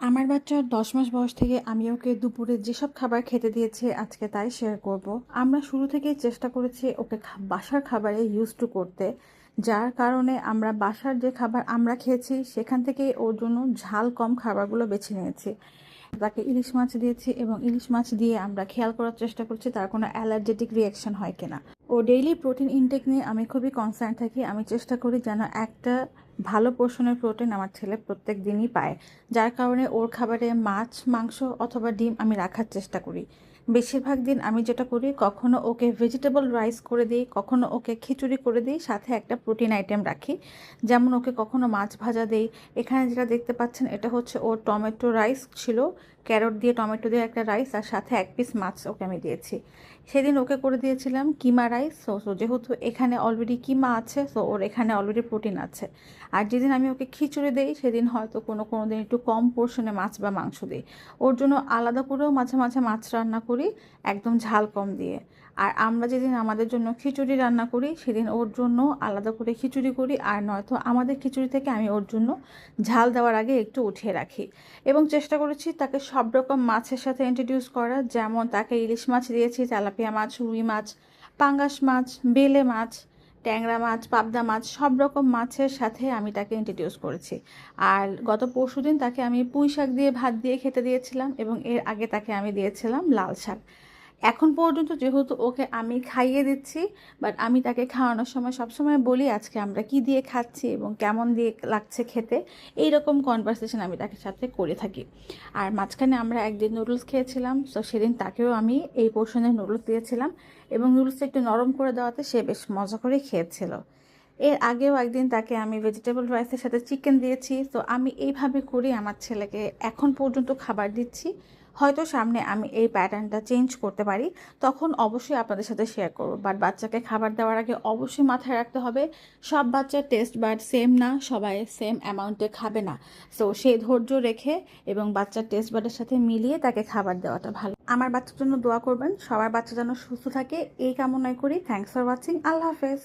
আমার বাচ্চার ১০ মাস বয়স থেকে আমি ওকে দুপুরে যেসব খাবার খেতে দিয়েছি আজকে তাই শেয়ার করব। আমরা শুরু থেকেই চেষ্টা করেছি ওকে বাসার খাবারে টু করতে, যার কারণে আমরা বাসার যে খাবার আমরা খেয়েছি সেখান থেকেই ওর জন্য ঝাল কম খাবারগুলো বেছে নিয়েছি। তাকে ইলিশ মাছ দিয়েছি এবং ইলিশ মাছ দিয়ে আমরা খেয়াল করার চেষ্টা করছি তার কোনো অ্যালার্জেটিক রিয়াকশন হয় কিনা। ও ডেইলি প্রোটিন ইনটেক নিয়ে আমি খুবই কনসার্ন থাকি। আমি চেষ্টা করি যেন একটা ভালো পোর্শনের প্রোটিন আমার ছেলে প্রত্যেক দিনই পায়, যার কারণে ওর খাবারে মাছ, মাংস অথবা ডিম আমি রাখার চেষ্টা করি। বেশিরভাগ দিন আমি যেটা করি, কখনো ওকে ভেজিটেবল রাইস করে দিই, কখনো ওকে খিচুড়ি করে দিই, সাথে একটা প্রোটিন আইটেম রাখি। যেমন ওকে কখনো মাছ ভাজা দিই। এখানে যেটা দেখতে পাচ্ছেন এটা হচ্ছে ওর টমেটো রাইস ছিল, ক্যারট দিয়ে টমেটো দিয়ে একটা রাইস, আর সাথে এক পিস মাছ ওকে আমি দিয়েছি। সেদিন ওকে করে দিয়েছিলাম কিমা রাইস। সো যেহেতু এখানে অলরেডি কিমা আছে, সো ওর এখানে অলরেডি প্রোটিন আছে। আর যেদিন আমি ওকে খিচুড়ি দিই সেদিন হয়তো কোনো দিন একটু কম পোর্শনে মাছ বা মাংস দিই। ওর জন্য আলাদা করেও মাঝে মাঝে মাছ রান্না করি, একদম ঝাল কম দিয়ে। আর আমরা যেদিন আমাদের জন্য খিচুড়ি রান্না করি সেদিন ওর জন্য আলাদা করে খিচুড়ি করি, আর নয়তো আমাদের খিচুড়ি থেকে আমি ওর জন্য ঝাল দেওয়ার আগে একটু উঠিয়ে রাখি। এবং চেষ্টা করেছি তাকে সব রকম মাছের সাথে ইন্ট্রোডিউস করার। যেমন তাকে ইলিশ মাছ দিয়েছি, তেলাপিয়া মাছ, রুই মাছ, পাঙ্গাস মাছ, বেলে মাছ, ট্যাংরা মাছ, পাবদা মাছ, সব রকম মাছের সাথে আমি তাকে ইন্ট্রোডিউস করেছি। আর গত পরশুদিন তাকে আমি পুঁই শাক দিয়ে ভাত দিয়ে খেতে দিয়েছিলাম এবং এর আগে তাকে আমি দিয়েছিলাম লাল শাক। এখন পর্যন্ত যেহেতু ওকে আমি খাইয়ে দিচ্ছি, বাট আমি তাকে খাওয়ানোর সময় সবসময় বলি আজকে আমরা কি দিয়ে খাচ্ছি এবং কেমন দিয়ে লাগছে খেতে। এই রকম কনভারসেশন আমি তাকে সাথে করে থাকি। আর মাঝখানে আমরা একদিন নুডলস খেয়েছিলাম, তো সেদিন তাকেও আমি এই পোর্শনের নুডলস দিয়েছিলাম এবং নুডলসটা একটু নরম করে দেওয়াতে সে বেশ মজা করে খেয়েছিল। এর আগেও একদিন তাকে আমি ভেজিটেবল রাইসের সাথে চিকেন দিয়েছি। তো আমি এইভাবে করে আমার ছেলেকে এখন পর্যন্ত খাবার দিচ্ছি। হয়তো সামনে আমি এই প্যাটার্নটা চেঞ্জ করতে পারি, তখন অবশ্যই আপনাদের সাথে শেয়ার করবো। বাট বাচ্চাকে খাবার দেওয়ার আগে অবশ্যই মাথায় রাখতে হবে সব বাচ্চার টেস্ট বাট সেম না, সবাই সেম অ্যামাউন্টে খাবে না। সো সেই ধৈর্য রেখে এবং বাচ্চার টেস্ট বাটের সাথে মিলিয়ে তাকে খাবার দেওয়াটা ভালো। আমার বাচ্চার জন্য দোয়া করবেন, সবার বাচ্চা যেন সুস্থ থাকে এই কামনাই করি। Thanks for watching. আল্লাহ হাফেজ।